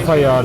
FIR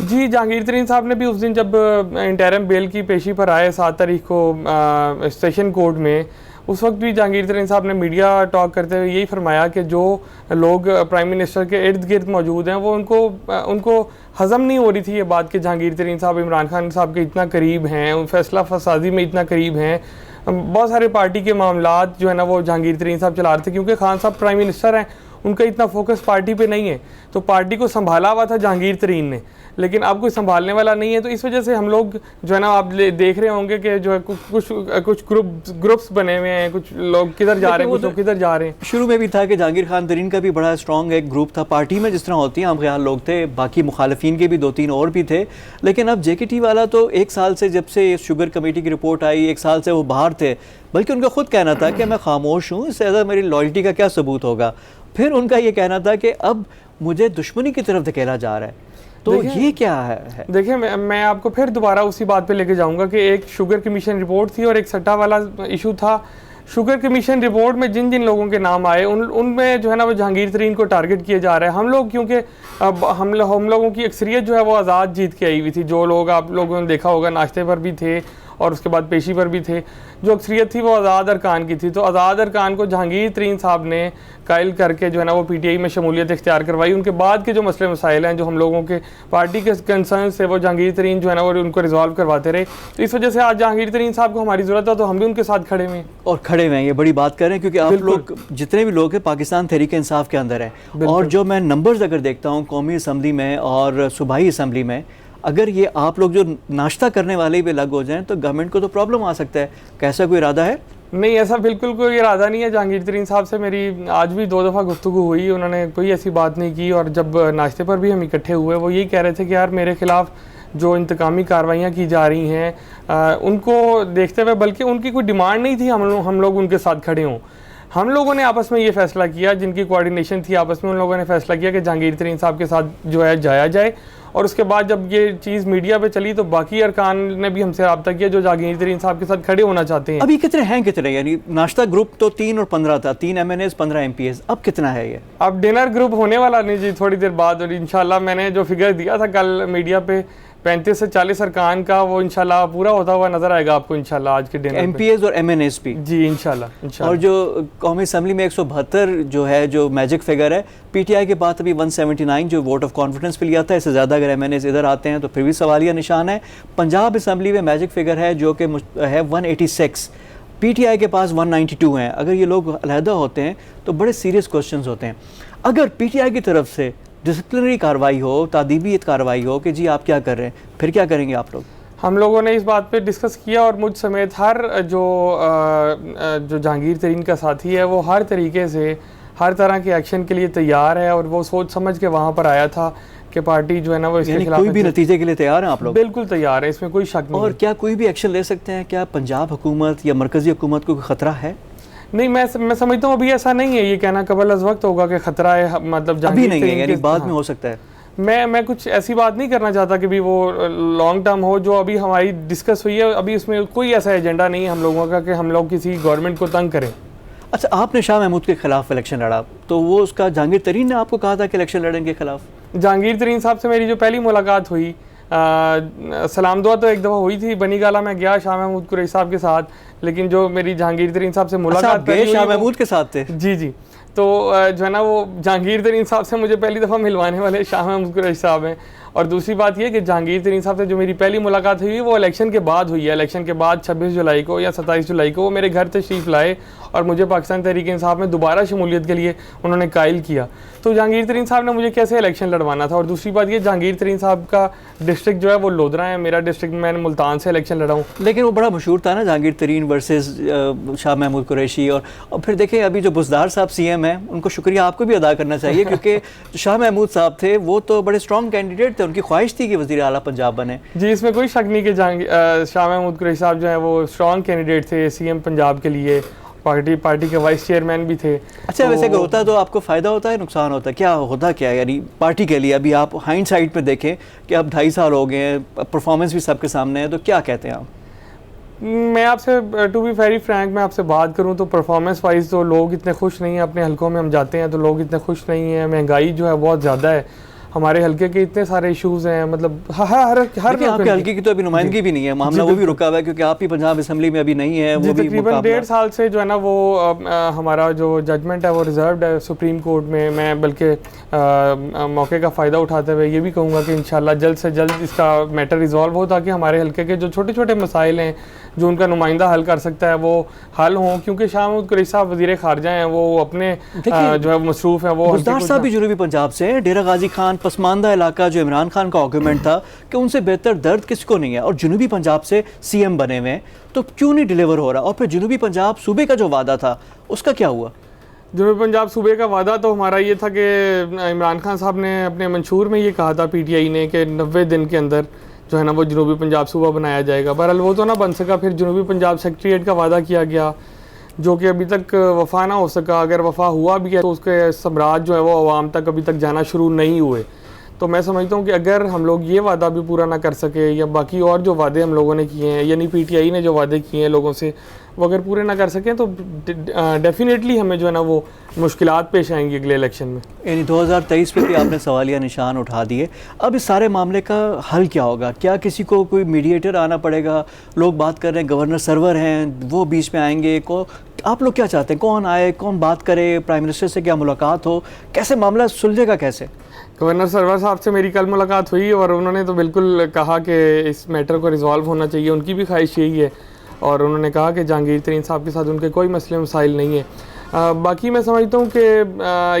جی جہانگیر ترین صاحب نے بھی اس دن جب انٹرم بیل کی پیشی پر آئے 7 تاریخ کو سیشن کورٹ میں، اس وقت بھی جہانگیر ترین صاحب نے میڈیا ٹاک کرتے ہوئے یہی فرمایا کہ جو لوگ پرائم منسٹر کے ارد گرد موجود ہیں وہ ان کو ہضم نہیں ہو رہی تھی یہ بات کہ جہانگیر ترین صاحب عمران خان صاحب کے اتنا قریب ہیں، فیصلہ سازی میں اتنا قریب ہیں، بہت سارے پارٹی کے معاملات جو ہے نا وہ جہانگیر ترین صاحب چلا رہے تھے، کیونکہ خان صاحب پرائم منسٹر ہیں، ان کا اتنا فوکس پارٹی پہ نہیں ہے، تو پارٹی کو سنبھالا ہوا تھا جہانگیر ترین نے، لیکن اب کوئی سنبھالنے والا نہیں ہے، تو اس وجہ سے ہم لوگ جو ہے نا آپ دیکھ رہے ہوں گے کہ جو ہے کچھ گروپس بنے ہوئے ہیں، کچھ لوگ کدھر جا رہے ہیں، کچھ لوگ کدھر جا رہے ہیں۔ شروع میں بھی تھا کہ جہانگیر خان ترین کا بھی بڑا اسٹرانگ ایک گروپ تھا پارٹی میں، جس طرح ہوتی ہیں عام خیال لوگ تھے، باقی مخالفین کے بھی 2-3 اور بھی تھے، لیکن اب جے کے ٹی والا تو 1 سال سے جب سے شوگر کمیٹی کی رپورٹ آئی 1 سال سے وہ باہر تھے، بلکہ ان کا خود کہنا تھا کہ میں خاموش ہوں، اس سے زیادہ میری لائلٹی کا کیا ثبوت ہوگا، پھر ان کا یہ کہنا تھا کہ اب مجھے دشمنی کی طرف دھکیلا جا رہا ہے، تو یہ کیا ہے؟ دیکھیں میں آپ کو پھر دوبارہ اسی بات پہ لے کے جاؤں گا کہ ایک شوگر کمیشن رپورٹ تھی اور ایک سٹا والا ایشو تھا۔ شوگر کمیشن رپورٹ میں جن لوگوں کے نام آئے ان میں جو ہے نا وہ جہانگیر ترین کو ٹارگٹ کیا جا رہا ہے۔ ہم لوگ کیونکہ ہم لوگوں کی اکثریت جو ہے وہ آزاد جیت کے آئی ہوئی تھی، جو لوگ آپ لوگوں نے دیکھا ہوگا ناشتے پر بھی تھے اور اس کے بعد پیشی پر بھی تھے، جو اکثریت تھی وہ آزاد ارکان کی تھی، تو آزاد ارکان کو جہانگیر ترین صاحب نے قائل کر کے جو ہے نا وہ پی ٹی آئی میں شمولیت اختیار کروائی۔ ان کے بعد کے جو مسئلے مسائل ہیں جو ہم لوگوں کے پارٹی کے کنسرن سے وہ جہانگیر ترین جو ہے نا وہ ان کو ریزالو کرواتے رہے، تو اس وجہ سے آج جہانگیر ترین صاحب کو ہماری ضرورت ہے تو ہم بھی ان کے ساتھ کھڑے ہوئے ہیں اور کھڑے ہوئے ہیں۔ یہ بڑی بات کر رہے ہیں کیونکہ آپ لوگ جتنے بھی لوگ ہیں پاکستان تحریک انصاف کے اندر ہیں، اور جو میں نمبرز اگر دیکھتا ہوں قومی اسمبلی میں اور صوبائی اسمبلی میں، اگر یہ آپ لوگ جو ناشتہ کرنے والے بھی لگ ہو جائیں تو گورنمنٹ کو تو پرابلم آ سکتا ہے، کیسا کوئی ارادہ ہے؟ نہیں، ایسا بالکل کوئی ارادہ نہیں ہے۔ جہانگیر ترین صاحب سے میری آج بھی 2 دفعہ گفتگو ہوئی، انہوں نے کوئی ایسی بات نہیں کی، اور جب ناشتے پر بھی ہم اکٹھے ہوئے وہ یہی کہہ رہے تھے کہ یار میرے خلاف جو انتقامی کارروائیاں کی جا رہی ہیں ان کو دیکھتے ہوئے، بلکہ ان کی کوئی ڈیمانڈ نہیں تھی ہم لوگ ان کے ساتھ کھڑے ہوں، ہم لوگوں نے آپس میں یہ فیصلہ کیا، جن کی کوارڈینیشن تھی آپس میں، ان لوگوں نے فیصلہ کیا کہ جہانگیر ترین صاحب کے ساتھ جو ہے جایا جائے، اور اس کے بعد جب یہ چیز میڈیا پہ چلی تو باقی ارکان نے بھی ہم سے رابطہ کیا جو جہانگیر ترین صاحب کے ساتھ کھڑے ہونا چاہتے ہیں۔ ابھی کتنے یعنی ناشتہ گروپ تو 3 اور 15 تھا، 3 MNAs 15 MPs، اب کتنا ہے یہ؟ اب ڈنر گروپ ہونے والا نہیں جی تھوڑی دیر بعد، اور انشاءاللہ میں نے جو فگر دیا تھا کل میڈیا پہ 35 سے 40 ارکان کا، وہ انشاءاللہ پورا ہوتا ہوا نظر آئے گا آپ کو انشاءاللہ آج کے ڈنر MPs اور MNAs بھی جی انشاءاللہ۔ اور جو قومی اسمبلی میں 172 جو ہے جو میجک فگر ہے، پی ٹی آئی کے بعد ابھی 179 جو ووٹ آف کانفیڈنس پہ لیا تھا، اس سے زیادہ اگر MNAs ادھر آتے ہیں تو پھر بھی سوالیہ نشان ہے۔ پنجاب اسمبلی میں میجک فگر ہے جو کہ ہے 186، پی ٹی آئی کے پاس 192 ہیں۔ اگر یہ لوگ علیحدہ ہوتے ہیں تو بڑے سیریس کوسچنز ہوتے ہیں۔ اگر پی ٹی آئی کی طرف سے ڈسپلنری کارروائی ہو، تادیبی کارروائی ہو کہ جی آپ کیا کر رہے ہیں، پھر کیا کریں گے آپ لوگ؟ ہم لوگوں نے اس بات پہ ڈسکس کیا، اور مجھ سمیت ہر جو جہانگیر ترین کا ساتھی ہے وہ ہر طریقے سے ہر طرح کے ایکشن کے لیے تیار ہے، اور وہ سوچ سمجھ کے وہاں پر آیا تھا کہ پارٹی جو ہے نا وہ اس کے خلاف کوئی بھی نتیجے کے لیے تیار ہیں آپ لوگ؟ بالکل تیار ہے، اس میں کوئی شک نہیں۔ اور کیا کوئی بھی ایکشن لے سکتے ہیں؟ کیا پنجاب حکومت یا مرکزی حکومت کو کوئی خطرہ ہے؟ نہیں، میں سمجھتا ہوں ابھی ایسا نہیں ہے، یہ کہنا قبل از وقت ہوگا کہ خطرہ ہے، مطلب ابھی نہیں ہے، یعنی بعد میں ہو سکتا ہے۔ میں کچھ ایسی بات نہیں کرنا چاہتا کہ بھی وہ لانگ ٹرم ہو، جو ابھی ہماری ڈسکس ہوئی ہے ابھی اس میں کوئی ایسا ایجنڈا نہیں ہے ہم لوگوں کا کہ ہم لوگ کسی گورنمنٹ کو تنگ کریں۔ اچھا، آپ نے شاہ محمود کے خلاف الیکشن لڑا، تو وہ اس کا جہانگیر ترین نے آپ کو کہا تھا کہ الیکشن لڑیں کے خلاف؟ جہانگیر ترین صاحب سے میری جو پہلی ملاقات ہوئی، سلام دعا تو ایک دفعہ ہوئی تھی، بنی گالا میں گیا شاہ محمود قریشی صاحب کے ساتھ، لیکن جو میری جہانگیر ترین صاحب سے ملاقات شاہ محمود کے ساتھ تھے؟ جی، تو جو ہے نا وہ جہانگیر ترین صاحب سے مجھے پہلی دفعہ ملوانے والے شاہ محمود قریشی صاحب ہیں۔ اور دوسری بات یہ کہ جہانگیر ترین صاحب سے جو میری پہلی ملاقات ہوئی وہ الیکشن کے بعد ہوئی ہے، الیکشن کے بعد 26 جولائی کو یا 27 جولائی کو وہ میرے گھر تشریف لائے اور مجھے پاکستان تحریک انصاف میں دوبارہ شمولیت کے لیے انہوں نے قائل کیا۔ تو جہانگیر ترین صاحب نے مجھے کیسے الیکشن لڑوانا تھا؟ اور دوسری بات یہ جہانگیر ترین صاحب کا ڈسٹرکٹ جو ہے وہ لودھرا ہے، میرا ڈسٹرکٹ میں نے ملتان سے الیکشن لڑا ہوں۔ لیکن وہ بڑا مشہور تھا نا جہانگیر ترین ورسز شاہ محمود قریشی، اور پھر دیکھیں ابھی جو بزدار صاحب سی ایم ہیں ان کو شکریہ آپ کو بھی ادا کرنا چاہیے، کیونکہ جو شاہ محمود صاحب تھے وہ تو بڑے اسٹرانگ کینڈیڈیٹ تھے، ان کی خواہش تھی کہ وزیر اعلیٰ پنجاب بنے۔ جی، اس میں کوئی شک نہیں کہ شاہ محمود قریشی صاحب جو ہیں وہ اسٹرانگ کینڈیڈیٹ تھے سی ایم پنجاب کے لیے، پارٹی کے وائس چیئرمین بھی تھے۔ اچھا، ویسے اگر ہوتا ہے تو آپ کو فائدہ ہوتا ہے نقصان ہوتا ہے؟ کیا ہوتا کیا ہے یعنی پارٹی کے لیے؟ ابھی آپ ہائنڈ سائڈ پہ دیکھیں کہ اب 2.5 سال ہو گئے ہیں، پرفارمنس بھی سب کے سامنے ہے، تو کیا کہتے ہیں آپ؟ میں آپ سے ٹو بی ویری فرینک میں آپ سے بات کروں تو پرفارمنس وائز تو لوگ اتنے خوش نہیں ہیں، اپنے حلقوں میں ہم جاتے ہیں تو لوگ اتنے خوش نہیں ہیں، مہنگائی جو ہے بہت زیادہ ہے، ہمارے حلقے کے اتنے سارے ایشوز ہیں, مطلب ہر آپ کے حلقے کی تو ابھی نمائندگی بھی نہیں ہے, معاملہ وہ بھی رکا ہوا ہے کیونکہ آپ ہی پنجاب اسمبلی میں ابھی نہیں ہے. وہ بھی تقریباً 1.5 سال سے جو ہے نا وہ ہمارا جو ججمنٹ ہے وہ ریزروڈ ہے سپریم کورٹ میں. میں بلکہ موقع کا فائدہ اٹھاتے ہوئے یہ بھی کہوں گا کہ انشاءاللہ جلد سے جلد اس کا میٹر ریزالو ہو تاکہ ہمارے حلقے کے جو چھوٹے چھوٹے مسائل ہیں جو ان کا نمائندہ حل کر سکتا ہے وہ حل ہوں, کیونکہ شاہ محمود قریشی صاحب وزیر خارجہ ہیں, وہ اپنے جو ہے مصروف ہیں. وہ بزدار صاحب بھی جنوبی پنجاب سے ہیں. ڈیرہ غازی خان پسماندہ علاقہ جو عمران خان کا آرگومنٹ تھا کہ ان سے بہتر درد کس کو نہیں ہے, اور جنوبی پنجاب سے سی ایم بنے ہوئے ہیں, تو کیوں نہیں ڈیلیور ہو رہا؟ اور پھر جنوبی پنجاب صوبے کا جو وعدہ تھا اس کا کیا ہوا؟ جنوبی پنجاب صوبے کا وعدہ تو ہمارا یہ تھا کہ عمران خان صاحب نے اپنے منشور میں یہ کہا تھا پی ٹی آئی نے کہ 90 دن کے اندر جو ہے نا وہ جنوبی پنجاب صوبہ بنایا جائے گا. بہرحال وہ تو نہ بن سکا. پھر جنوبی پنجاب سیکریٹریٹ کا وعدہ کیا گیا جو کہ ابھی تک وفا نہ ہو سکا. اگر وفا ہوا بھی ہے تو اس کے ثمرات جو ہے وہ عوام تک ابھی تک جانا شروع نہیں ہوئے. تو میں سمجھتا ہوں کہ اگر ہم لوگ یہ وعدہ بھی پورا نہ کر سکے یا باقی اور جو وعدے ہم لوگوں نے کیے ہیں, یعنی پی ٹی آئی نے جو وعدے کیے ہیں لوگوں سے, وہ اگر پورے نہ کر سکیں تو ڈیفینیٹلی ہمیں جو ہے نا وہ مشکلات پیش آئیں گی اگلے الیکشن میں. یعنی 2023 پہ بھی آپ نے سوالیہ نشان اٹھا دیے. اب اس سارے معاملے کا حل کیا ہوگا؟ کیا کسی کو کوئی میڈیٹر آنا پڑے گا؟ لوگ بات کر رہے ہیں گورنر سرور ہیں وہ بیچ میں آئیں گے. آپ لوگ کیا چاہتے ہیں؟ کون آئے, کون بات کرے, پرائم منسٹر سے کیا ملاقات ہو, کیسے معاملہ سلجھے گا کیسے؟ گورنر سرور صاحب سے میری کل ملاقات ہوئی اور انہوں نے تو بالکل کہا کہ اس میٹر کو ریزالو ہونا چاہیے. ان کی بھی خواہش یہی ہے اور انہوں نے کہا کہ جہانگیر ترین صاحب کے ساتھ ان کے کوئی مسئلے مسائل نہیں ہیں. باقی میں سمجھتا ہوں کہ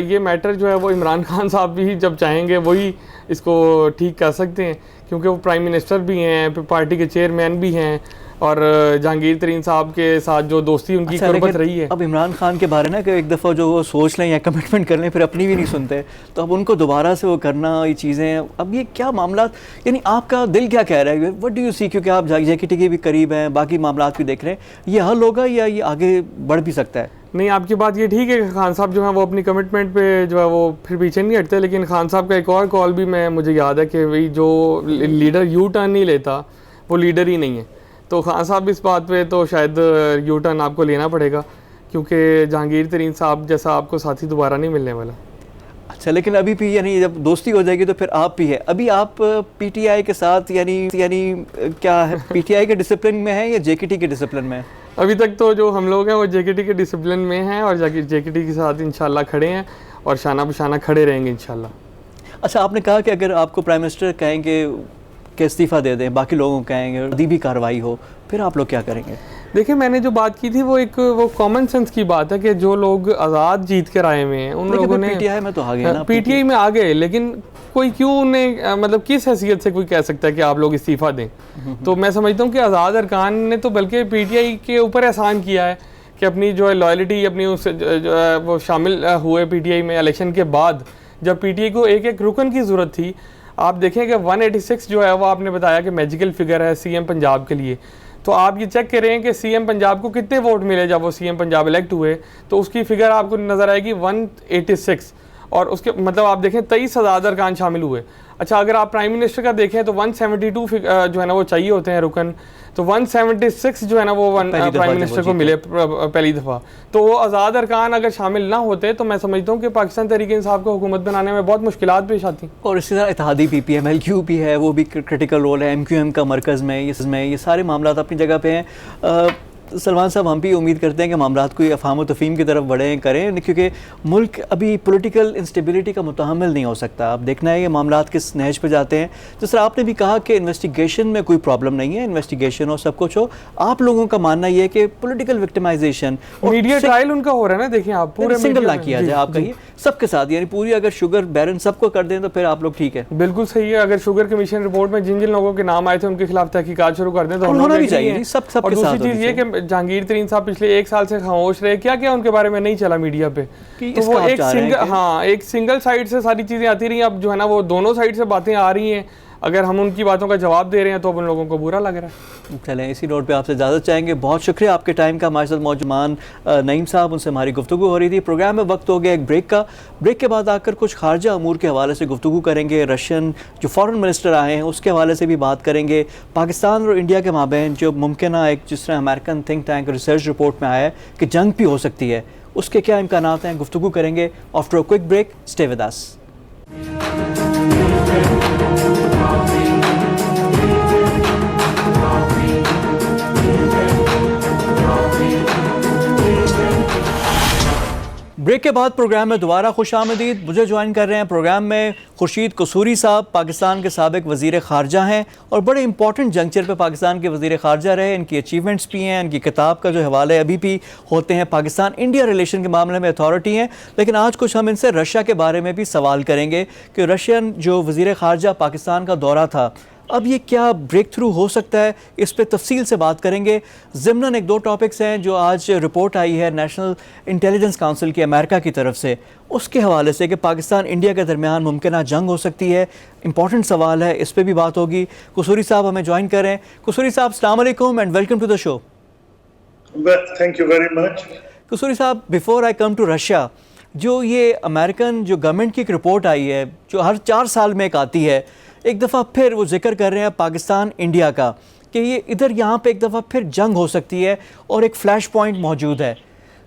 یہ میٹر جو ہے وہ عمران خان صاحب بھی جب چاہیں گے وہی اس کو ٹھیک کر سکتے ہیں, کیونکہ وہ پرائم منسٹر بھی ہیں, پارٹی کے چیئرمین بھی ہیں, اور جہانگیر ترین صاحب کے ساتھ جو دوستی ان کی قربت رہی ہے. اب عمران خان کے بارے نا کہ ایک دفعہ جو وہ سوچ لیں یا کمٹمنٹ کر لیں پھر اپنی بھی نہیں سنتے, تو اب ان کو دوبارہ سے وہ کرنا یہ چیزیں, اب یہ کیا معاملات, یعنی آپ کا دل کیا کہہ رہا ہے؟ وٹ ڈو یو سی, کیونکہ آپ جے کے ٹی کے بھی قریب ہیں, باقی معاملات بھی دیکھ رہے ہیں, یہ حل ہوگا یا یہ آگے بڑھ بھی سکتا ہے؟ نہیں, آپ کی بات یہ ٹھیک ہے کہ خان صاحب جو ہیں وہ اپنی کمٹمنٹ پہ جو ہے وہ پھر پیچھے نہیں ہٹتے, لیکن خان صاحب کا ایک اور کال بھی مجھے یاد ہے کہ وہی جو لیڈر یو ٹرن نہیں لیتا وہ لیڈر ہی نہیں ہے. تو خان صاحب اس بات پہ تو شاید یو ٹرن آپ کو لینا پڑے گا, کیونکہ جہانگیر ترین صاحب جیسا آپ کو ساتھی دوبارہ نہیں ملنے والا. اچھا, لیکن ابھی بھی یعنی جب دوستی ہو جائے گی تو پھر آپ بھی ہے, ابھی آپ پی ٹی آئی کے ساتھ یعنی کیا ہے, پی ٹی آئی کے ڈسپلن میں ہیں یا جے کے ٹی کے ڈسپلن میں ہیں؟ ابھی تک تو جو ہم لوگ ہیں وہ جے کے ٹی کے ڈسپلن میں ہیں اور جے کے ٹی کے ساتھ انشاءاللہ کھڑے ہیں اور شانہ بشانہ کھڑے رہیں گے انشاءاللہ. اچھا, آپ نے کہا کہ اگر آپ کو پرائم منسٹر کہیں کہ استعفیٰ دے دیں, باقی لوگوں کو کہیں گے ادبی کارروائی ہو, پھر آپ لوگ کیا کریں گے؟ دیکھیں, میں نے جو بات کی تھی وہ کامن سینس کی بات ہے کہ جو لوگ آزاد جیت کر آئے ہوئے ہیں ان لوگوں نے پی ٹی آئی میں تو آ گئے نا, پی ٹی آئی میں آ گئے, لیکن کوئی کیوں انہیں مطلب کس حیثیت سے کوئی کہہ سکتا ہے کہ آپ لوگ استعفیٰ دیں؟ تو میں سمجھتا ہوں کہ آزاد ارکان نے تو بلکہ پی ٹی آئی کے اوپر احسان کیا ہے کہ اپنی جو ہے لائلٹی اپنی اس جو ہے وہ شامل ہوئے پی ٹی آئی میں الیکشن کے بعد, جب پی ٹی آئی کو ایک ایک رکن کی ضرورت تھی. آپ دیکھیں کہ 186 جو ہے وہ آپ نے بتایا کہ میجیکل فگر ہے سی ایم پنجاب کے لیے, تو آپ یہ چیک کریں کہ سی ایم پنجاب کو کتنے ووٹ ملے جب وہ سی ایم پنجاب الیکٹ ہوئے, تو اس کی فگر آپ کو نظر آئے گی 186, اور اس کے مطلب آپ دیکھیں 23 آزاد ارکان شامل ہوئے. اچھا, اگر آپ پرائم منسٹر کا دیکھیں تو 172 جو ہے نا وہ چاہیے ہوتے ہیں رکن, تو 176 جو ہے نا وہ پرائم منسٹر کو ملے پہلی دفعہ. تو وہ آزاد ارکان اگر شامل نہ ہوتے تو میں سمجھتا ہوں کہ پاکستان تحریک انصاف کو حکومت بنانے میں بہت مشکلات پیش آتی. اور اسی طرح اتحادی پی پی ایم ایل کیو بھی ہے, وہ بھی کرٹیکل رول ہے, ایم کیو ایم کا مرکز میں, یہ سارے معاملات اپنی جگہ پہ ہیں. سلمان صاحب, ہم بھی امید کرتے ہیں کہ معاملات کو افہام و تفہیم کی طرف بڑھیں کریں, کیونکہ ملک ابھی پولیٹیکل انسٹیبلٹی کا متحمل نہیں ہو سکتا. اب دیکھنا ہے یہ معاملات کس نہج پہ جاتے ہیں. جس طرح آپ نے بھی کہا کہ انویسٹیگیشن میں کوئی پرابلم نہیں ہے, انویسٹیگیشن ہو سب کچھ ہو, آپ لوگوں کا ماننا یہ ہے کہ پولیٹیکل وکٹمائزیشن میڈیا ٹرائل ان کا ہو رہا ہے نا, دیکھیں آپ پورے سنگل نہ کیا جائے, آپ کہیے سب کے ساتھ, یعنی پوری اگر شوگر بیرن سب کو کر دیں تو پھر آپ لوگ ٹھیک ہے. بالکل صحیح ہے, اگر شوگر کمیشن رپورٹ میں جن لوگوں کے نام آئے تھے ان کے خلاف تحقیقات شروع کر دیں تو ہونا بھی چاہیے. اور دوسری چیز یہ کہ جہانگیر ترین صاحب پچھلے 1 سال سے خاموش رہے, کیا کیا ان کے بارے میں نہیں چلا میڈیا پہ, تو وہ ایک سنگل سائڈ سے ساری چیزیں آتی رہی. اب جو ہے نا وہ دونوں سائڈ سے باتیں آ رہی ہیں, اگر ہم ان کی باتوں کا جواب دے رہے ہیں تو اب ان لوگوں کو برا لگ رہا ہے. چلیں اسی نوٹ پہ آپ سے اجازت چاہیں گے. بہت شکریہ آپ کے ٹائم کا. ہمارے ساتھ موجمان نعیم صاحب, ان سے ہماری گفتگو ہو رہی تھی. پروگرام میں وقت ہو گیا ایک بریک کا. بریک کے بعد آ کر کچھ خارجہ امور کے حوالے سے گفتگو کریں گے. رشین جو فارن منسٹر آئے ہیں اس کے حوالے سے بھی بات کریں گے. پاکستان اور انڈیا کے مابین جو ممکنہ ایک جس طرح American think tank research report میں آیا ہے کہ جنگ بھی ہو سکتی ہے, اس کے کیا امکانات ہیں, گفتگو کریں گے. After a quick break, stay with us. Break کے بعد پروگرام میں دوبارہ خوش آمدید. مجھے جوائن کر رہے ہیں پروگرام میں خورشید قصوری صاحب, پاکستان کے سابق وزیر خارجہ ہیں اور بڑے امپورٹنٹ جنکچر پہ پاکستان کے وزیر خارجہ رہے. ان کی اچیومنٹس بھی ہیں, ان کی کتاب کا جو حوالے ابھی بھی ہوتے ہیں. پاکستان انڈیا ریلیشن کے معاملے میں اتھارٹی ہیں. لیکن آج کچھ ہم ان سے رشیا کے بارے میں بھی سوال کریں گے کہ رشین جو وزیر خارجہ پاکستان کا دورہ تھا, اب یہ کیا بریک تھرو ہو سکتا ہے, اس پہ تفصیل سے بات کریں گے. ضمناً ایک دو ٹاپکس ہیں جو آج رپورٹ آئی ہے نیشنل انٹیلیجنس کاؤنسل کی امریکہ کی طرف سے, اس کے حوالے سے کہ پاکستان انڈیا کے درمیان ممکنہ جنگ ہو سکتی ہے. امپورٹنٹ سوال ہے, اس پہ بھی بات ہوگی. قصوری صاحب ہمیں جوائن کریں. قصوری صاحب السلام علیکم and welcome to the show. Thank you very much. Kasuri صاحب, before I come to Russia, جو یہ امریکن جو گورنمنٹ کی ایک رپورٹ آئی ہے جو ہر 4 سال میں ایک آتی ہے, ایک دفعہ پھر وہ ذکر کر رہے ہیں پاکستان انڈیا کا کہ یہ ادھر یہاں پہ ایک دفعہ پھر جنگ ہو سکتی ہے اور ایک فلیش پوائنٹ موجود ہے.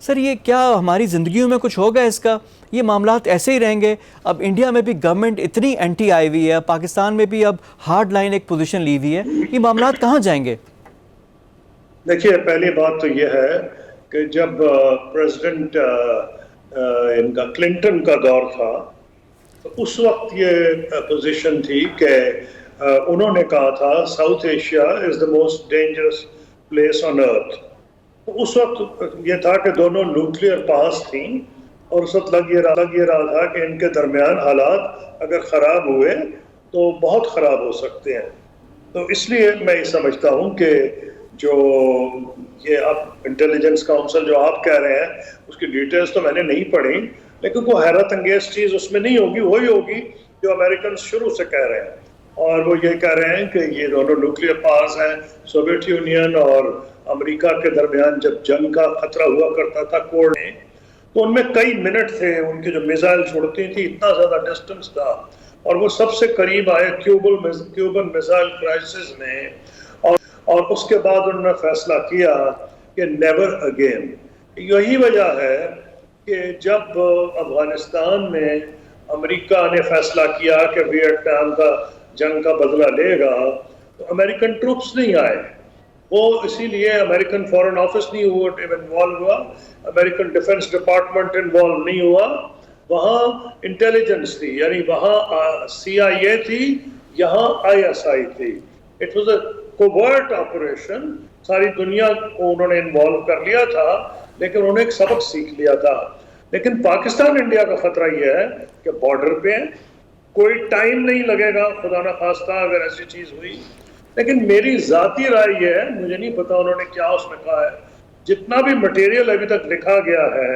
سر یہ کیا ہماری زندگیوں میں کچھ ہوگا اس کا, یہ معاملات ایسے ہی رہیں گے؟ اب انڈیا میں بھی گورنمنٹ اتنی اینٹی آئی ہوئی ہے, پاکستان میں بھی اب ہارڈ لائن ایک پوزیشن لی ہوئی ہے, یہ معاملات کہاں جائیں گے؟ دیکھیے, پہلی بات تو یہ ہے کہ جب پریزیڈنٹ ان کا کلنٹن کا دور تھا تو اس وقت یہ پوزیشن تھی کہ انہوں نے کہا تھا South Asia is the most dangerous place on earth. تو اس وقت یہ تھا کہ دونوں نیوکلیئر پاورز تھیں اور اس وقت لگ یہ رہا تھا کہ ان کے درمیان حالات اگر خراب ہوئے تو بہت خراب ہو سکتے ہیں. تو اس لیے میں یہ سمجھتا ہوں کہ جو یہ اب انٹیلیجنس کاؤنسل جو آپ کہہ رہے ہیں اس کی ڈیٹیلز تو میں نے نہیں پڑھی, لیکن کوئی حیرت انگیز چیز اس میں نہیں ہوگی. وہی ہوگی جو امریکن شروع سے کہہ رہے ہیں, اور وہ یہ کہہ رہے ہیں کہ یہ دونوں نیوکلیئر پاورز ہیں. سوویت یونین اور امریکہ کے درمیان جب جنگ کا خطرہ ہوا کرتا تھا کوڑ میں, تو ان میں کئی منٹ تھے ان کے جو میزائل چھوڑتی تھی, اتنا زیادہ ڈسٹنس تھا, اور وہ سب سے قریب آئے کیوبن میزائل کرائسس میں, اور اس کے بعد انہوں نے فیصلہ کیا کہ نیور اگین. یہی وجہ ہے کہ جب افغانستان میں امریکہ نے فیصلہ کیا کہ ویتنام کا جنگ کا بدلہ لے گا, تو امریکن ٹروپس نہیں آئے. وہ اسی لیے امریکن فورن آفس نہیں انوالو ہوا, امریکن ڈیفنس ڈپارٹمنٹ انوالو نہیں ہوا. وہاں انٹیلیجنس تھی, یعنی وہاں CIA تھی, یہاں ISI تھی. It was a covert operation. ساری دنیا کو انہوں نے انوالو کر لیا تھا, لیکن انہوں نے ایک سبق سیکھ لیا تھا. لیکن پاکستان انڈیا کا خطرہ یہ ہے کہ بارڈر پہ کوئی ٹائم نہیں لگے گا خدا نہ خواستہ اگر ایسی چیز ہوئی. لیکن میری ذاتی رائے یہ ہے, مجھے نہیں پتا انہوں نے کیا اس میں کہا ہے, جتنا بھی مٹیریل ابھی تک لکھا گیا ہے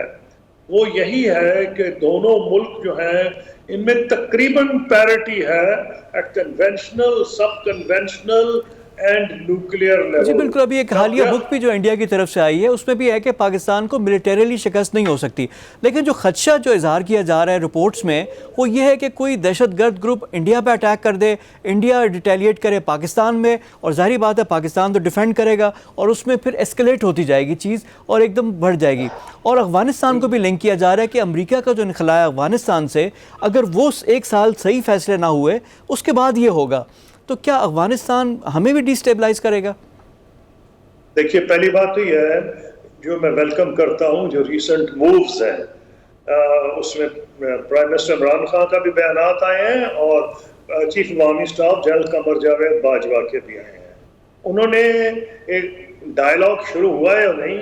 وہ یہی ہے کہ دونوں ملک جو ہیں ان میں تقریباً پیرٹی ہے at conventional, sub conventional and nuclear level. جی بالکل. ابھی ایک حالیہ بک بھی جو انڈیا کی طرف سے آئی ہے اس میں بھی ہے کہ پاکستان کو ملیٹریلی شکست نہیں ہو سکتی, لیکن جو خدشہ جو اظہار کیا جا رہا ہے رپورٹس میں وہ یہ ہے کہ کوئی دہشت گرد گروپ انڈیا پہ اٹیک کر دے, انڈیا ریٹیلیٹ کرے پاکستان میں, اور ظاہری بات ہے پاکستان تو ڈیفینڈ کرے گا اور اس میں پھر ایسکلیٹ ہوتی جائے گی چیز اور ایک دم بڑھ جائے گی. اور افغانستان کو بھی لنک کیا جا رہا ہے کہ امریکہ کا جو انخلاء ہے افغانستان سے, اگر وہ 1 سال صحیح فیصلے نہ ہوئے اس کے بعد یہ ہوگا, تو کیا افغانستان ہمیں بھی ڈی سٹیبلائز کرے گا؟ دیکھیے, پہلی بات تو یہ ہے جو میں ویلکم کرتا ہوں جو ریسنٹ مووز ہیں, اس میں پرائم منسٹر عمران خان کا بھی بیانات آئے ہیں اور چیف عوامی اسٹاف جنرل قمر جاوید باجوہ کے بھی آئے ہیں. انہوں نے ایک ڈائلاگ شروع ہوا ہے, اور نہیں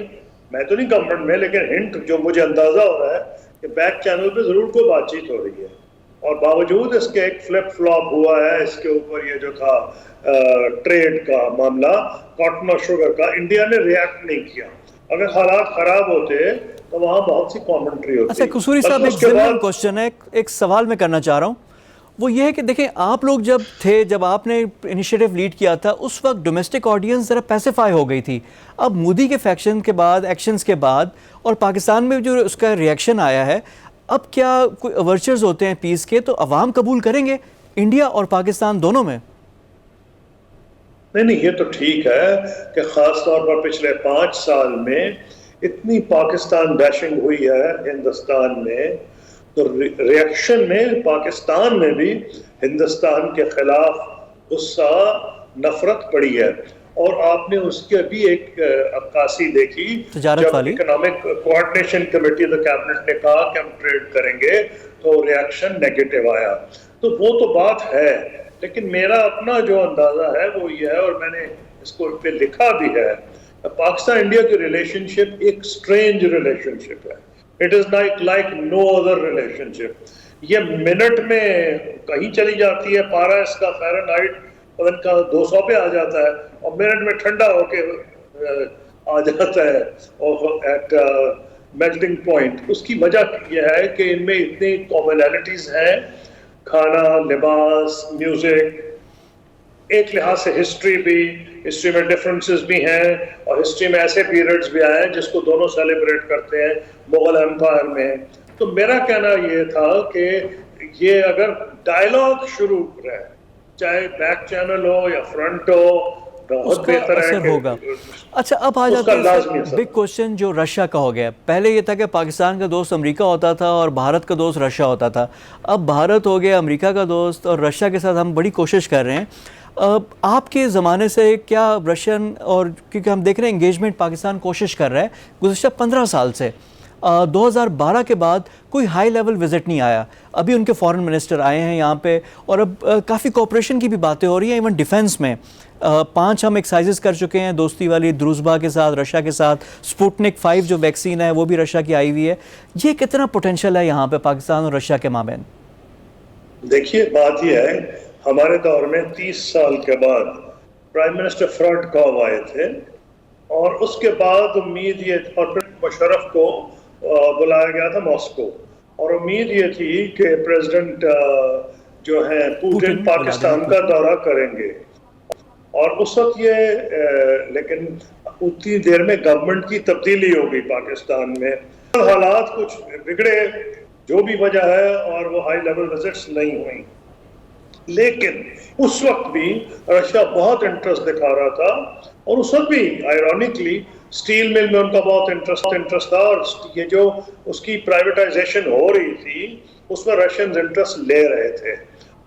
میں تو نہیں گورنمنٹ میں, لیکن ہنٹ جو مجھے اندازہ ہو رہا ہے کہ بیک چینل پہ ضرور کوئی بات چیت ہو رہی ہے, اور باوجود اس کے ایک فلپ فلاپ ہوا ہے اس کے اوپر. یہ جو تھا ٹریڈ کا معاملہ, کاٹن اور شوگر کا, انڈیا نے ریئیکٹ نہیں کیا. اگر حالات خراب ہوتے تو وہاں بہت سی کامنٹری ہوتی. اچھا قصوری صاحب, ایک ضمنی کوشچن ہے, ایک سوال میں کرنا چاہ رہا ہوں. وہ یہ ہے کہ دیکھیں آپ لوگ جب تھے, جب آپ نے انیشیٹو لیڈ کیا تھا, اس وقت ڈومیسٹک آڈینس ذرا پیسیفائی ہو گئی تھی. اب مودی کے فیکشن کے بعد, ایکشنز کے بعد, اور پاکستان میں جو اس کا ریئیکشن آیا ہے, اب کیا کوئی اوورچرز ہوتے ہیں پیس کے, تو عوام قبول کریں گے انڈیا اور پاکستان دونوں میں؟ نہیں, یہ تو ٹھیک ہے کہ خاص طور پر پچھلے 5 سال میں اتنی پاکستان بیشنگ ہوئی ہے ہندوستان میں, تو ریئیکشن میں پاکستان میں بھی ہندوستان کے خلاف غصہ, نفرت پڑی ہے. اور آپ نے اس کی بھی ایک عکاسی دیکھی تجارت والی اکنامک کوآرڈینیشن کمیٹی کیبنٹ نے کہا کہ ہم ٹریڈ کریں گے تو ریاکشن نیگیٹو آیا. تو وہ تو بات ہے, لیکن میرا اپنا جو اندازہ ہے وہ یہ ہے, اور میں نے اس کو پہ لکھا بھی ہے, پاکستان انڈیا کی ریلیشن شپ ایک اسٹرینج ریلیشن شپ ہے. It is like no other relationship. یہ منٹ میں کہیں چلی جاتی ہے, پارا اس کا فahrenheit پتن کا 200 پہ آ جاتا ہے, اور منٹ میں ٹھنڈا ہو کے آ جاتا ہے ایٹ میلٹنگ پوائنٹ. اس کی وجہ یہ ہے کہ ان میں اتنی کامنالٹیز ہیں, کھانا, لباس, میوزک, ایک لحاظ سے ہسٹری میں ڈفرنسز بھی ہیں, اور ہسٹری میں ایسے پیریڈز بھی آئے ہیں جس کو دونوں سیلیبریٹ کرتے ہیں مغل امپائر میں. تو میرا کہنا یہ تھا کہ یہ اگر ڈائلاگ شروع کرے, چاہے بیک چینل ہو یا فرنٹ ہو, بہت بہتر ہے کہ ہوگا. اچھا اب آ جاتے ہیں بگ کوشچن جو رشیا کا ہو گیا. پہلے یہ تھا کہ پاکستان کا دوست امریکہ ہوتا تھا اور بھارت کا دوست رشیا ہوتا تھا. اب بھارت ہو گیا امریکہ کا دوست, اور رشیا کے ساتھ ہم بڑی کوشش کر رہے ہیں. آپ کے زمانے سے کیا رشین, اور کیونکہ ہم دیکھ رہے ہیں انگیجمنٹ پاکستان کوشش کر رہا ہے گزشتہ 15 سال سے, 2012 کے بعد کوئی ہائی لیول وزٹ نہیں آیا. ابھی ان کے فارن منسٹر آئے ہیں یہاں پہ, اور اب کافی کوپریشن کی بھی باتیں ہو رہی ہیں. ایون ڈیفنس میں 5 ہم ایکسائزز کر چکے ہیں دوستی والی, دروزبا کے ساتھ, رشیا کے ساتھ. سپوٹنک 5 جو ویکسین ہے وہ بھی رشیا کی آئی ہوئی ہے. یہ کتنا پوٹینشیل ہے یہاں پہ پاکستان اور رشیا کے مابین؟ دیکھیے بات یہ ہے, ہمارے دور میں 30 سال کے بعد پرائم منسٹر فرانٹ کاو آئے تھے, اور اس کے بعد امید یہ, اور پھر مشرف کو بلایا گیا تھا ماسکو, اور امید یہ تھی کہ پریزیڈنٹ جو ہیں پوٹن پاکستان کا دورہ کریں گے. اور اس وقت یہ لیکن اتنی دیر میں گورنمنٹ کی تبدیلی ہو گئی پاکستان میں, حالات کچھ بگڑے, جو بھی وجہ ہے, اور وہ ہائی لیول وزٹس نہیں ہوئیں. لیکن اس وقت بھی رشیا بہت انٹرسٹ دکھا رہا تھا, اور اس وقت بھی آئرونکلی سٹیل مل میں ان کا بہت انٹرسٹ تھا, اور یہ جو اس کی پرائیویٹائزیشن ہو رہی تھی اس میں رشینز انٹرسٹ لے رہے تھے.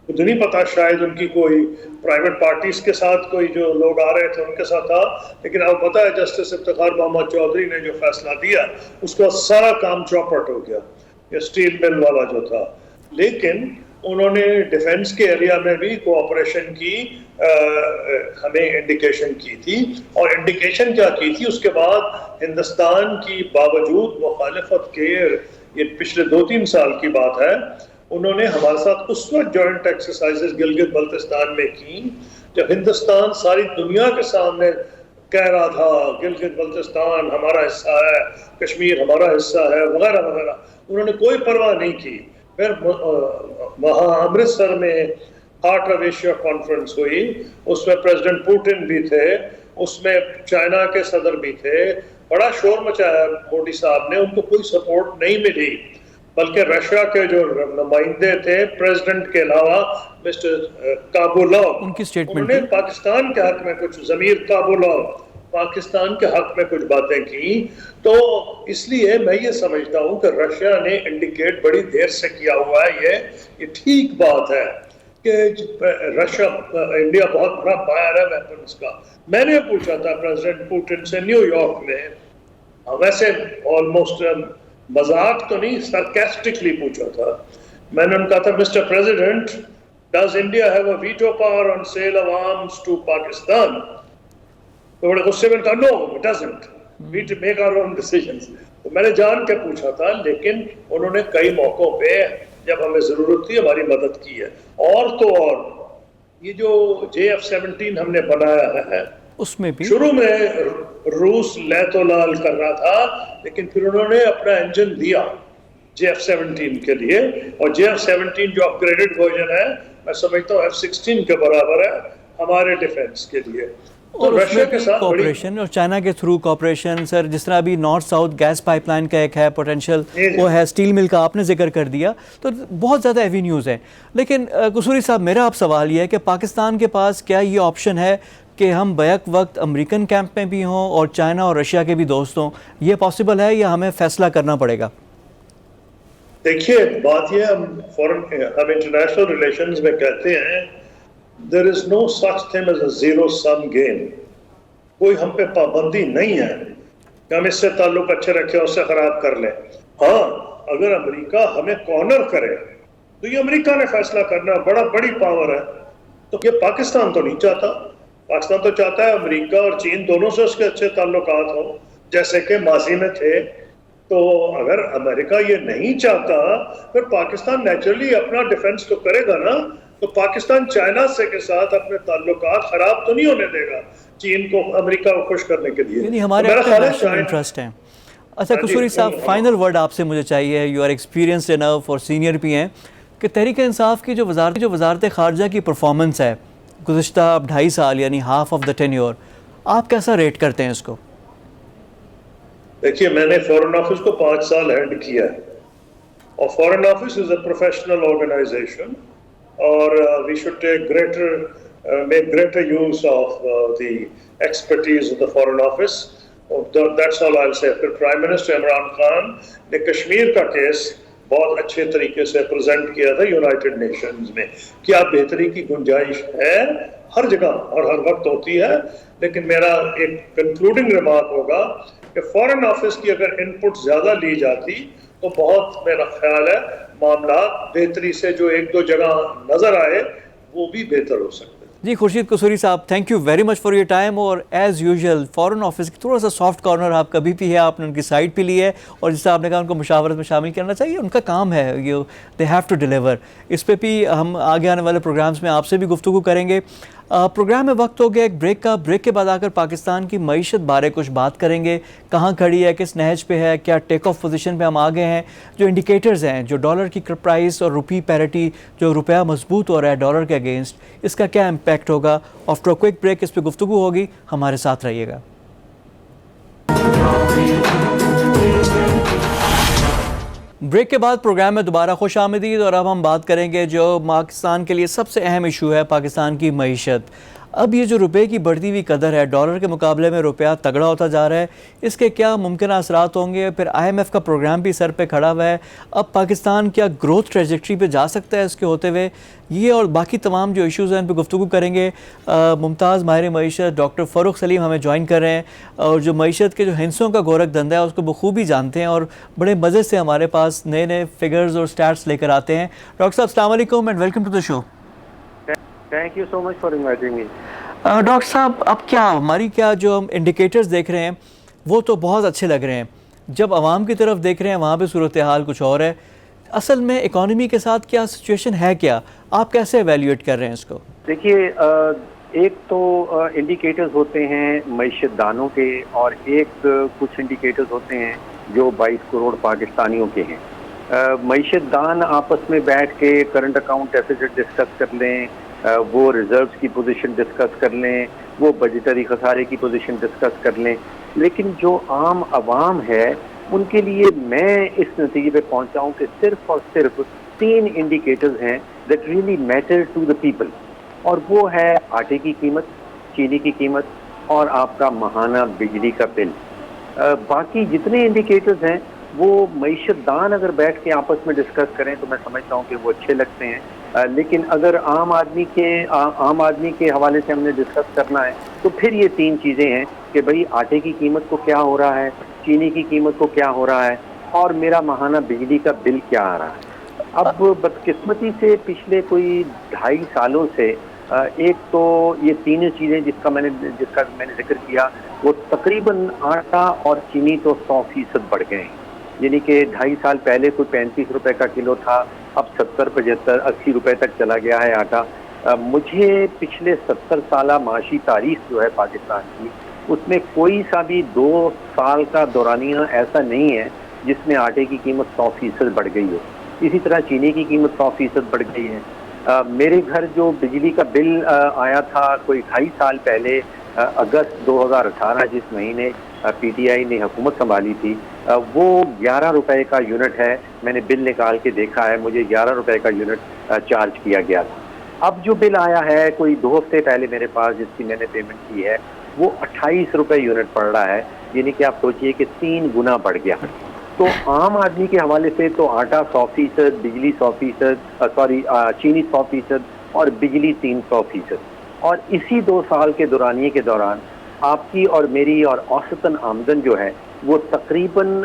مجھے نہیں پتا, شاید ان کی کوئی پرائیویٹ پارٹیز کے ساتھ کوئی جو لوگ آ رہے تھے ان کے ساتھ تھا, لیکن آپ پتا ہے جسٹس افتخار محمد چودھری نے جو فیصلہ دیا اس کا سارا کام چوپٹ ہو گیا, یہ سٹیل مل والا جو تھا. لیکن انہوں نے ڈیفنس کے ایریا میں بھی کوآپریشن کی ہمیں انڈیکیشن کی تھی, اور انڈیکیشن کیا کی تھی اس کے بعد ہندوستان کی باوجود مخالفت کے, یہ پچھلے 2-3 سال کی بات ہے, انہوں نے ہمارے ساتھ اس وقت جوائنٹ ایکسرسائزز گلگت بلتستان میں کی جب ہندوستان ساری دنیا کے سامنے کہہ رہا تھا گلگت بلتستان ہمارا حصہ ہے, کشمیر ہمارا حصہ ہے, وغیرہ وغیرہ. انہوں نے کوئی پرواہ نہیں کی. پھر وہاں امرتسر میں ہارٹ آف ایشیا کانفرنس ہوئی, اس میں پریزیڈنٹ پوٹن بھی تھے, اس میں چائنا کے صدر بھی تھے. بڑا شور مچایا مودی صاحب نے, ان کو کوئی سپورٹ نہیں ملی, بلکہ رشیا کے جو نمائندے تھے پریزیڈنٹ کے علاوہ مسٹر کابولوف, انہوں نے پاکستان کے حق میں کچھ, ضمیر کابولوف پاکستان کے حق میں کچھ باتیں کی. تو اس لیے میں یہ سمجھتا ہوں کہ رشیا نے انڈیکیٹ بڑی دیر سے کیا ہوا ہے. یہ ٹھیک بات ہے کہ رشیا انڈیا بہت بڑا بائر ہے ویپنز کا. میں نے پوچھا تھا پریزیڈنٹ پوٹن سے نیو یارک میں, ویسے آلموسٹ مذاق تو نہیں, سرکیسٹکلی پوچھا تھا. میں نے ان کا تھا mister president, does India have a veto power on sale of arms to Pakistan? تو بڑے غصے میں کہا no it doesn't, we make our own decisions. تو میں نے جان کے پوچھا تھا, لیکن انہوں نے کئی موقعوں پہ جب ہمیں ضرورت تھی ہماری مدد کی ہے. اور تو اور یہ جو JF-17 ہم نے بنایا ہے, اس میں بھی شروع میں روس لیت و لال کر رہا تھا, لیکن پھر انہوں نے اپنا انجن دیا JF-17 کے لیے, اور JF-17 جو اپ گریڈڈ ورژن ہے میں سمجھتا ہوں F-16 کے برابر ہے ہمارے ڈیفنس کے لیے. اور اس میں بھی کوپریشن, اور چائنا کے تھرو کوپریشن. سر جس طرح ابھی north south gas pipeline کا ایک ہے پوٹینشیل, وہ ہے اسٹیل مل کا آپ نے ذکر کر دیا, تو بہت زیادہ ایوینیوز ہیں. لیکن قصوری صاحب میرا آپ سوال یہ ہے کہ پاکستان کے پاس کیا یہ آپشن ہے کہ ہم بیک وقت امریکن کیمپ میں بھی ہوں اور چائنا اور رشیا کے بھی دوست ہوں؟ یہ پاسبل ہے یا ہمیں فیصلہ کرنا پڑے گا؟ دیکھیے بات یہ, ہم انٹرنیشنل ریلیشنز میں کہتے ہیں there is no such thing as a zero sum game. کوئی ہم پہ پابندی نہیں ہے کہ ہم اس سے تعلق اچھے رکھیں اس سے خراب کر لیں. ہاں اگر امریکہ ہمیں کارنر کرے تو یہ امریکہ نے فیصلہ کرنا, بڑی پاور ہے. تو یہ پاکستان تو نہیں چاہتا. پاکستان تو چاہتا ہے امریکہ اور چین دونوں سے اس کے اچھے تعلقات ہوں جیسے کہ ماضی میں تھے. تو اگر امریکہ یہ نہیں چاہتا پھر پاکستان نیچرلی اپنا ڈیفنس تو کرے گا نا. تو پاکستان چائنا سے کے ساتھ اپنے تعلقات خراب تو نہیں ہونے دے گا چین کو, امریکہ کو خوش کرنے کے لیے. یعنی ہمارے میرا خیال ہے نیشنل انٹرسٹ ہیں. اچھا قصوری صاحب, فائنل ورڈ آپ سے مجھے چاہیے, یو آر ایکسپیرینسڈ انف اور سینئر بھی ہیں, کہ تحریک انصاف کی جو وزارت خارجہ کی پرفارمنس ہے گزشتہ 2.5 سال یعنی ہاف آف دا ٹینیور, آپ کیسا ریٹ کرتے ہیں اس کو؟ دیکھیے میں نے فورن آفس کو 5 سال ہینڈ کیا ہے اور foreign office is a professional organization اور we should take make greater use of the expertise of the foreign office. That's all I'll say. پھر پرائم منسٹر عمران خان نے کشمیر کا کیس بہت اچھے طریقے سے پریزنٹ کیا تھا یونائٹڈ نیشنز میں. کیا بہتری کی گنجائش ہے؟ ہر جگہ اور ہر وقت ہوتی ہے, لیکن میرا ایک کنکلوڈنگ ریمارک ہوگا کہ فورن آفس کی اگر ان پٹ زیادہ لی جاتی تو بہت میرا خیال ہے معاملات بہتری سے جو 1-2 جگہ نظر آئے وہ بھی بہتر ہو سکتے. جی خورشید قصوری صاحب, thank you very much for your time. اور ایز یوزول فورن آفس کی تھوڑا سا سافٹ کارنر آپ کبھی بھی ہے, آپ نے ان کی سائڈ پہ لی ہے, اور جس سے آپ نے کہا ان کو مشاورت میں شامل کرنا چاہیے, ان کا کام ہے, دے ہیو ٹو ڈیلیور. اس پہ بھی ہم آگے آنے والے پروگرامز میں آپ سے بھی گفتگو کریں گے. پروگرام میں وقت ہو گیا ایک بریک کا. بریک کے بعد آ کر پاکستان کی معیشت بارے کچھ بات کریں گے, کہاں کھڑی ہے, کس نہج پہ ہے, کیا ٹیک آف پوزیشن پہ ہم آگے ہیں, جو انڈیکیٹرز ہیں, جو ڈالر کی پرائس اور روپی پیرٹی, جو روپیہ مضبوط ہو رہا ہے ڈالر کے اگینسٹ, اس کا کیا امپیکٹ ہوگا. آفٹر کوئک بریک اس پہ گفتگو ہوگی, ہمارے ساتھ رہیے گا. بریک کے بعد پروگرام میں دوبارہ خوش آمدید, اور اب ہم بات کریں گے جو پاکستان کے لیے سب سے اہم ایشو ہے, پاکستان کی معیشت. اب یہ جو روپے کی بڑھتی ہوئی قدر ہے, ڈالر کے مقابلے میں روپیہ تگڑا ہوتا جا رہا ہے, اس کے کیا ممکنہ اثرات ہوں گے. پھر IMF کا پروگرام بھی سر پہ کھڑا ہوا ہے. اب پاکستان کیا گروتھ ٹریجیکٹری پہ جا سکتا ہے اس کے ہوتے ہوئے؟ یہ اور باقی تمام جو ایشوز ہیں ان پہ گفتگو کریں گے. ممتاز ماہر معیشت ڈاکٹر فاروق سلیم ہمیں جوائن کر رہے ہیں, اور جو معیشت کے جو ہنسوں کا گورکھ دھندا ہے اس کو بخوبی جانتے ہیں, اور بڑے مزے سے ہمارے پاس نئے فگرز اور سٹیٹس لے کر آتے ہیں. ڈاکٹر صاحب السلام علیکم and welcome to the show. Thank you so much for inviting me. Doctor صاحب اب کیا ہماری جو ہم انڈیکیٹرز دیکھ رہے ہیں وہ تو بہت اچھے لگ رہے ہیں, جب عوام کی طرف دیکھ رہے ہیں وہاں پہ صورتحال کچھ اور ہے. اصل میں اکانومی کے ساتھ کیا سچویشن ہے, کیا آپ کیسے ایویلیویٹ کر رہے ہیں اس کو؟ دیکھیے ایک تو انڈیکیٹرز ہوتے ہیں معیشت دانوں کے, اور ایک کچھ انڈیکیٹرز ہوتے ہیں جو 22 کروڑ پاکستانیوں کے ہیں. معیشت دان آپس میں بیٹھ کے کرنٹ اکاؤنٹ ڈیفیسٹ ڈسکس کر لیں, وہ ریزروز کی پوزیشن ڈسکس کر لیں, وہ بجٹری خسارے کی پوزیشن ڈسکس کر لیں, لیکن جو عام عوام ہے ان کے لیے میں اس نتیجے پہ پہنچا ہوں کہ صرف اور صرف 3 انڈیکیٹرز ہیں that really matter to the people, اور وہ ہے آٹے کی قیمت, چینی کی قیمت, اور آپ کا ماہانہ بجلی کا بل. باقی جتنے انڈیکیٹرز ہیں وہ معیشت دان اگر بیٹھ کے آپس میں ڈسکس کریں تو میں سمجھتا ہوں کہ وہ اچھے لگتے ہیں, لیکن اگر عام آدمی کے حوالے سے ہم نے ڈسکس کرنا ہے تو پھر یہ 3 چیزیں ہیں کہ بھئی آٹے کی قیمت کو کیا ہو رہا ہے, چینی کی قیمت کو کیا ہو رہا ہے, اور میرا ماہانہ بجلی کا بل کیا آ رہا ہے. اب بدقسمتی سے پچھلے کوئی 2.5 سالوں سے ایک تو یہ 3 چیزیں جس کا میں نے ذکر کیا وہ تقریباً آٹا اور چینی تو 100% بڑھ گئے ہیں. یعنی کہ 2.5 سال پہلے کوئی 35 روپے کا کلو تھا, اب 70, 75, 80 روپے تک چلا گیا ہے آٹا. مجھے پچھلے 70 سالہ معاشی تاریخ جو ہے پاکستان کی, اس میں کوئی سا بھی 2 سال کا دورانیہ ایسا نہیں ہے جس میں آٹے کی قیمت 100% بڑھ گئی ہو. اسی طرح چینی کی قیمت 100% بڑھ گئی ہے. میرے گھر جو بجلی کا بل آیا تھا کوئی 2.5 سال پہلے, اگست 2018 جس مہینے PTI نے حکومت سنبھالی تھی, وہ 11 روپے کا یونٹ ہے. میں نے بل نکال کے دیکھا ہے, مجھے 11 روپے کا یونٹ چارج کیا گیا تھا. اب جو بل آیا ہے کوئی 2 ہفتے پہلے میرے پاس, جس کی میں نے پیمنٹ کی ہے, وہ 28 روپے یونٹ پڑ رہا ہے. یعنی کہ آپ سوچئے کہ 3 گنا بڑھ گیا. تو عام آدمی کے حوالے سے تو آٹا 100%, بجلی 100%, چینی 100% اور بجلی 300%. اور اسی 2 سال کے دورانیے کے دوران آپ کی اور میری اور اوسطاً آمدن جو ہے وہ تقریباً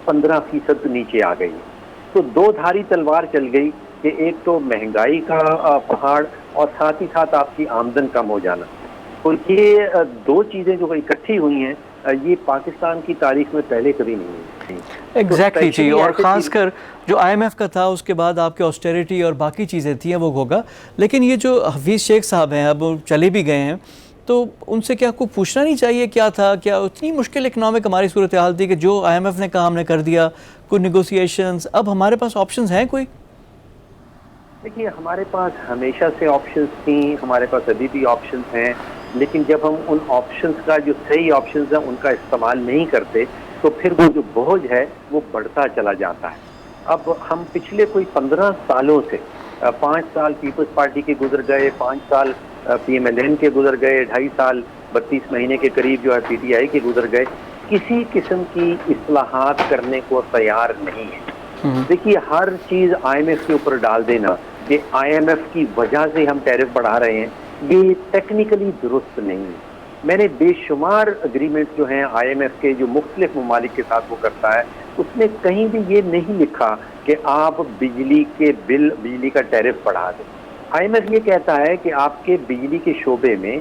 15% نیچے آ گئی ہے. تو دو دھاری تلوار چل گئی کہ ایک تو مہنگائی کا پہاڑ اور ساتھ ہی ساتھ آپ کی آمدن کم ہو جانا. تو یہ دو چیزیں جو اکٹھی ہوئی ہیں یہ پاکستان کی تاریخ میں پہلے کبھی نہیں ہوئی. ایگزیکٹلی جی. اور خاص کر جو آئی ایم ایف کا تھا اس کے بعد آپ کے آسٹیریٹی اور باقی چیزیں تھیں وہ ہوگا. لیکن یہ جو حفیظ شیخ صاحب ہیں اب چلے بھی گئے ہیں تو ان سے کیا کو پوچھنا نہیں چاہیے کیا تھا, کیا اتنی مشکل اکنامک ہماری صورتحال تھی کہ جو آئی ایم ایف نے کہا ہم نے کر دیا, کوئی نیگوسیشنز, اب ہمارے پاس آپشنز ہیں کوئی؟ دیکھیے ہمارے پاس ہمیشہ سے آپشنز تھیں, ہمارے پاس ابھی بھی آپشنز ہیں, لیکن جب ہم ان آپشنز کا جو صحیح آپشنز ہیں ان کا استعمال نہیں کرتے تو پھر وہ جو بوجھ ہے وہ بڑھتا چلا جاتا ہے. اب ہم پچھلے کوئی 15 سالوں سے 5 سال پیپلز پارٹی کے گزر گئے, 5 سال پی ایم ایل این کے گزر گئے, 2.5 سال 32 مہینے کے قریب جو ہے پی ٹی آئی کے گزر گئے, کسی قسم کی اصلاحات کرنے کو تیار نہیں ہے. دیکھیے ہر چیز آئی ایم ایف کے اوپر ڈال دینا کہ آئی ایم ایف کی وجہ سے ہم ٹیرف بڑھا رہے ہیں, یہ ٹیکنیکلی درست نہیں ہے. میں نے بے شمار اگریمنٹ جو ہیں آئی ایم ایف کے جو مختلف ممالک کے ساتھ وہ کرتا ہے, اس میں کہیں بھی یہ نہیں لکھا کہ آپ بجلی کے بل, بجلی کا ٹیرف بڑھا دیں. آئی ایم ایف یہ کہتا ہے کہ آپ کے بجلی کے شعبے میں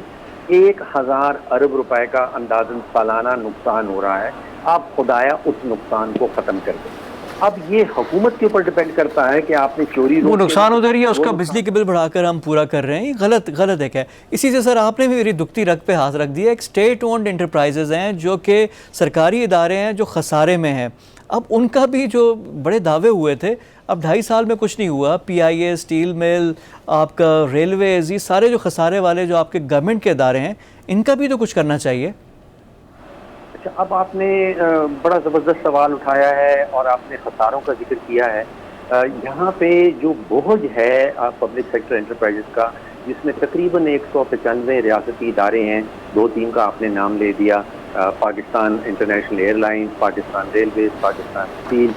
1000 ارب روپے کا اندازاً سالانہ نقصان ہو رہا ہے, آپ خدایا اس نقصان کو ختم کر دیں. اب یہ حکومت کے اوپر ڈیپینڈ کرتا ہے کہ آپ نے چوری وہ نقصان ادھر ہی ہے, اس کا بجلی کے بل بڑھا کر ہم پورا کر رہے ہیں, یہ غلط ہے کیا. اسی سے سر آپ نے بھی میری دکھتی رگ پہ ہاتھ رکھ دیا. ایک اسٹیٹ اونڈ انٹرپرائزز ہیں جو کہ سرکاری ادارے ہیں جو خسارے میں ہیں, اب ان کا بھی جو بڑے دعوے ہوئے تھے اب 2.5 سال میں کچھ نہیں ہوا. پی آئی اے, اسٹیل مل, آپ کا ریلویز, یہ سارے جو خسارے والے جو آپ کے گورنمنٹ کے ادارے ہیں ان کا بھی تو کچھ کرنا چاہیے. اب آپ نے بڑا زبردست سوال اٹھایا ہے اور آپ نے خساروں کا ذکر کیا ہے. یہاں پہ جو بوجھ ہے پبلک سیکٹر انٹرپرائزز کا, جس میں تقریباً 195 ریاستی ادارے ہیں, 2-3 کا آپ نے نام لے دیا, Pakistan international airlines, Pakistan railways, Pakistan steel,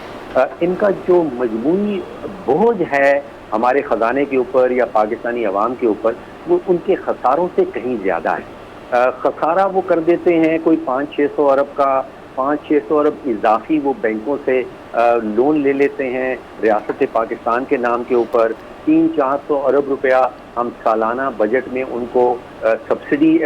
ان کا جو مجموعی بوجھ ہے ہمارے خزانے کے اوپر یا پاکستانی عوام کے اوپر, وہ ان کے خساروں سے کہیں زیادہ ہے. خسارہ وہ کر دیتے ہیں کوئی 500-600 ارب کا, 500-600 ارب اضافی وہ بینکوں سے لون لے لیتے ہیں ریاست پاکستان کے نام کے اوپر. 300-400 ارب روپیہ ہم سالانہ بجٹ میں ان کو سبسڈی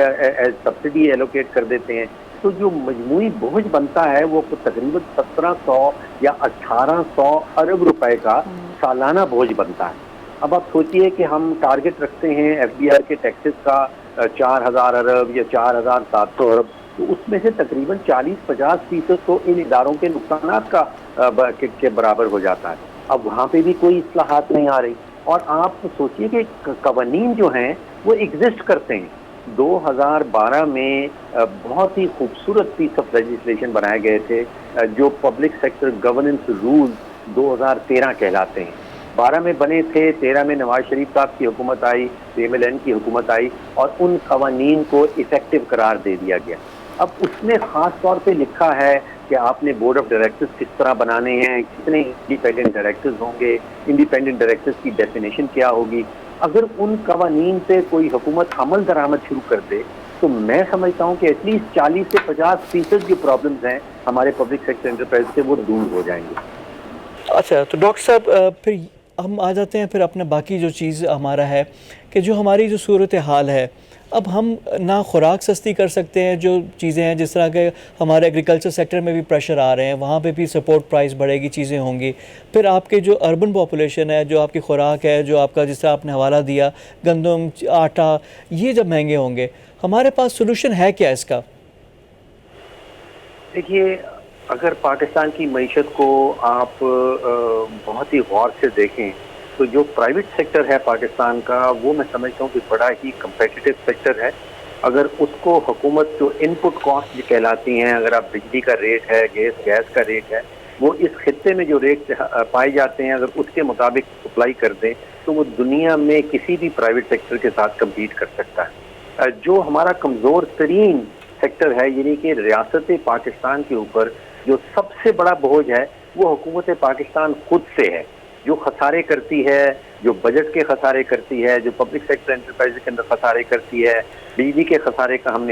ایلوکیٹ کر دیتے ہیں. تو جو مجموعی بوجھ بنتا ہے وہ تقریباً 1700 یا 1800 ارب روپے کا سالانہ بوجھ بنتا ہے. اب آپ سوچئے کہ ہم ٹارگٹ رکھتے ہیں ایف بی آر کے ٹیکسز کا 4000 ارب یا 4700 ارب, تو اس میں سے تقریباً 40-50% تو ان اداروں کے نقصانات کا کے برابر ہو جاتا ہے. اب وہاں پہ بھی کوئی اصلاحات نہیں آ رہی. اور آپ سوچئے کہ قوانین جو ہیں وہ ایگزسٹ کرتے ہیں. 2012 میں بہت ہی خوبصورت پیس آف لیجسلیشن بنائے گئے تھے جو پبلک سیکٹر گورننس رولز 2013 کہلاتے ہیں. 12 میں بنے تھے, 13 میں نواز شریف صاحب کی حکومت آئی, پی ایم ایل این کی حکومت آئی اور ان قوانین کو ایفیکٹو قرار دے دیا گیا. اب اس میں خاص طور پہ لکھا ہے کہ آپ نے بورڈ آف ڈائریکٹرز کس طرح بنانے ہیں, کتنے انڈیپینڈنٹ ڈائریکٹرز ہوں گے, انڈیپینڈنٹ ڈائریکٹرز کی ڈیفینیشن کیا ہوگی. اگر ان قوانین پہ کوئی حکومت عمل درآمد شروع کر دے تو میں سمجھتا ہوں کہ ایٹ لیسٹ 40 سے 50% جو پرابلمز ہیں ہمارے پبلک سیکٹر انٹرپرائز سے وہ دور ہو جائیں گے. اچھا, تو ڈاکٹر صاحب پھر ہم آ جاتے ہیں پھر اپنا باقی جو چیز ہمارا ہے کہ جو ہماری جو صورتحال ہے, اب ہم نہ خوراک سستی کر سکتے ہیں, جو چیزیں ہیں جس طرح کہ ہمارے ایگریکلچر سیکٹر میں بھی پریشر آ رہے ہیں, وہاں پہ بھی سپورٹ پرائز بڑھے گی, چیزیں ہوں گی. پھر آپ کے جو اربن پاپولیشن ہے, جو آپ کی خوراک ہے, جو آپ کا جس طرح آپ نے حوالہ دیا گندم, آٹا, یہ جب مہنگے ہوں گے, ہمارے پاس سولوشن ہے کیا اس کا؟ دیکھیے اگر پاکستان کی معیشت کو آپ بہت ہی غور سے دیکھیں تو جو پرائیویٹ سیکٹر ہے پاکستان کا وہ میں سمجھتا ہوں کہ بڑا ہی کمپیٹیٹو سیکٹر ہے. اگر اس کو حکومت جو ان پٹ کاسٹ جو کہلاتی ہیں, اگر آپ بجلی کا ریٹ ہے, گیس کا ریٹ ہے, وہ اس خطے میں جو ریٹ پائے جاتے ہیں اگر اس کے مطابق سپلائی کر دیں تو وہ دنیا میں کسی بھی پرائیویٹ سیکٹر کے ساتھ کمپیٹ کر سکتا ہے. جو ہمارا کمزور ترین سیکٹر ہے یعنی کہ ریاست پاکستان کے اوپر جو سب سے بڑا بوجھ ہے وہ حکومت پاکستان خود سے ہے. جو خسارے کرتی ہے، جو بجٹ کے خسارے کرتی ہے، جو پبلک سیکٹر انٹرپرائز کے اندر خسارے کرتی ہے، بجلی کے خسارے کا ہم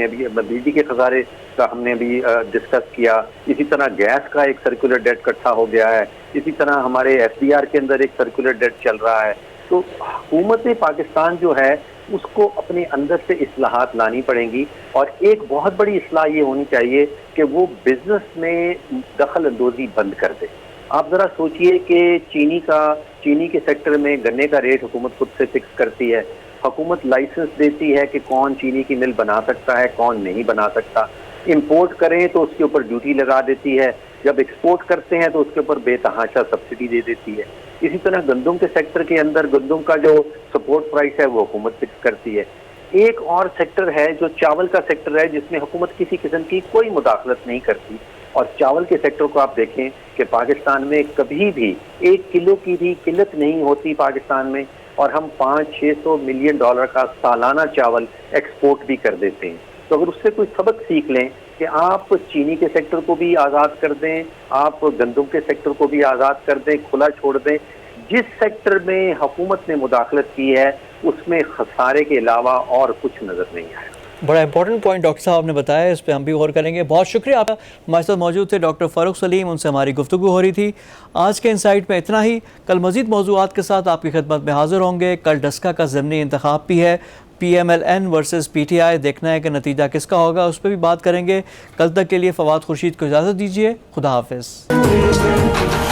نے ابھی ڈسکس کیا. اسی طرح گیس کا ایک سرکولر ڈیٹ اکٹھا ہو گیا ہے. اسی طرح ہمارے ایف ڈی آر کے اندر ایک سرکولر ڈیٹ چل رہا ہے. تو حکومت پاکستان جو ہے اس کو اپنے اندر سے اصلاحات لانی پڑیں گی، اور ایک بہت بڑی اصلاح یہ ہونی چاہیے کہ وہ بزنس میں دخل اندوزی بند کر دے. آپ ذرا سوچئے کہ چینی کے سیکٹر میں گنے کا ریٹ حکومت خود سے فکس کرتی ہے. حکومت لائسنس دیتی ہے کہ کون چینی کی مل بنا سکتا ہے، کون نہیں بنا سکتا. امپورٹ کریں تو اس کے اوپر ڈیوٹی لگا دیتی ہے، جب ایکسپورٹ کرتے ہیں تو اس کے اوپر بے تحاشا سبسڈی دے دیتی ہے. اسی طرح گندم کے سیکٹر کے اندر گندم کا جو سپورٹ پرائس ہے وہ حکومت فکس کرتی ہے. ایک اور سیکٹر ہے جو چاول کا سیکٹر ہے، جس میں حکومت کسی قسم کی کوئی مداخلت نہیں کرتی. اور چاول کے سیکٹر کو آپ دیکھیں کہ پاکستان میں کبھی بھی 1 کلو کی بھی قلت نہیں ہوتی پاکستان میں، اور ہم $500-600 ملین کا سالانہ چاول ایکسپورٹ بھی کر دیتے ہیں. تو اگر اس سے کوئی سبق سیکھ لیں کہ آپ چینی کے سیکٹر کو بھی آزاد کر دیں، آپ گندم کے سیکٹر کو بھی آزاد کر دیں، کھلا چھوڑ دیں. جس سیکٹر میں حکومت نے مداخلت کی ہے اس میں خسارے کے علاوہ اور کچھ نظر نہیں آیا. بڑا امپورٹنٹ پوائنٹ ڈاکٹر صاحب نے بتایا، اس پہ ہم بھی غور کریں گے. بہت شکریہ. آپ ہمارے ساتھ موجود تھے ڈاکٹر فاروق سلیم، ان سے ہماری گفتگو ہو رہی تھی. آج کے انسائٹ میں اتنا ہی. کل مزید موضوعات کے ساتھ آپ کی خدمت میں حاضر ہوں گے. کل ڈسکا کا ضمنی انتخاب بھی ہے، PMLN ورسز PTI. دیکھنا ہے کہ نتیجہ کس کا ہوگا، اس پہ بھی بات کریں گے. کل تک کے لیے فواد خورشید کو اجازت دیجیے. خدا حافظ.